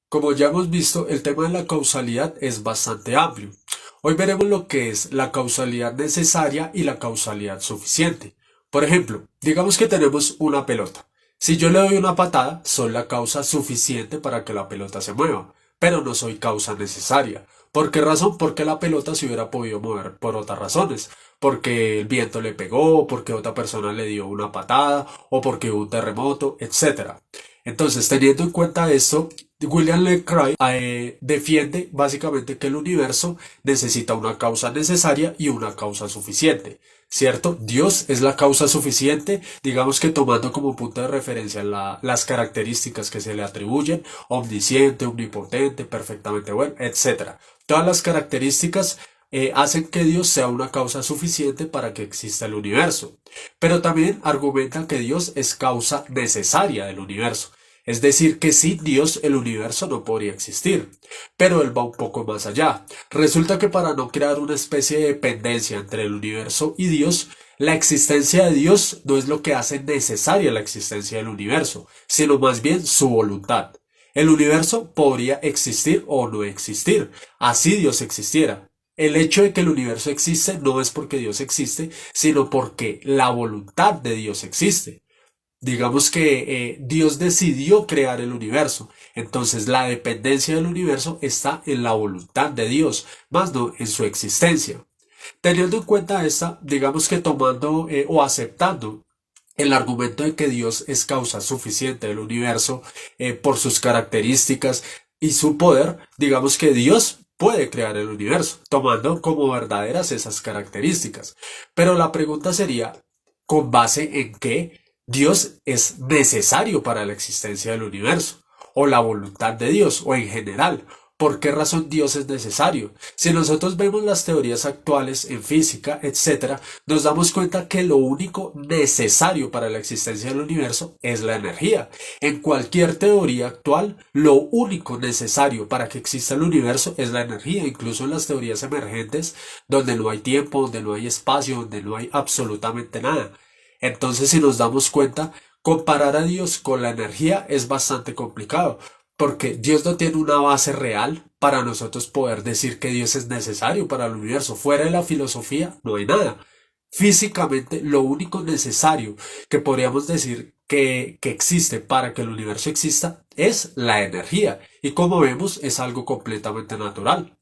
Como ya hemos visto, el tema de la causalidad es bastante amplio. Hoy veremos lo que es la causalidad necesaria y la causalidad suficiente. Por ejemplo, digamos que tenemos una pelota. Si yo le doy una patada, soy la causa suficiente para que la pelota se mueva, pero no soy causa necesaria. ¿Por qué razón? Porque la pelota se hubiera podido mover por otras razones. Porque el viento le pegó, porque otra persona le dio una patada, o porque hubo un terremoto, etcétera. Entonces, teniendo en cuenta esto, William Lane Craig defiende básicamente que el universo necesita una causa necesaria y una causa suficiente, ¿cierto? Dios es la causa suficiente, digamos que tomando como punto de referencia las características que se le atribuyen, omnisciente, omnipotente, perfectamente bueno, etcétera. Todas las características hacen que Dios sea una causa suficiente para que exista el universo. Pero también argumentan que Dios es causa necesaria del universo. Es decir, que sin Dios el universo no podría existir. Pero él va un poco más allá. Resulta que para no crear una especie de dependencia entre el universo y Dios, la existencia de Dios no es lo que hace necesaria la existencia del universo, sino más bien su voluntad. El universo podría existir o no existir, así Dios existiera. El hecho de que el universo existe no es porque Dios existe, sino porque la voluntad de Dios existe. Digamos que Dios decidió crear el universo, entonces la dependencia del universo está en la voluntad de Dios, más no en su existencia. Teniendo en cuenta esta, digamos que tomando o aceptando el argumento de que Dios es causa suficiente del universo por sus características y su poder, digamos que Dios puede crear el universo, tomando como verdaderas esas características. Pero la pregunta sería, ¿con base en qué Dios es necesario para la existencia del universo? ¿O la voluntad de Dios? ¿O en general? ¿Por qué razón Dios es necesario? Si nosotros vemos las teorías actuales en física, etcétera, nos damos cuenta que lo único necesario para la existencia del universo es la energía. En cualquier teoría actual, lo único necesario para que exista el universo es la energía, incluso en las teorías emergentes, donde no hay tiempo, donde no hay espacio, donde no hay absolutamente nada. Entonces, si nos damos cuenta, comparar a Dios con la energía es bastante complicado, porque Dios no tiene una base real para nosotros poder decir que Dios es necesario para el universo. Fuera de la filosofía no hay nada. Físicamente, lo único necesario que podríamos decir que existe para que el universo exista es la energía. Y como vemos, es algo completamente natural.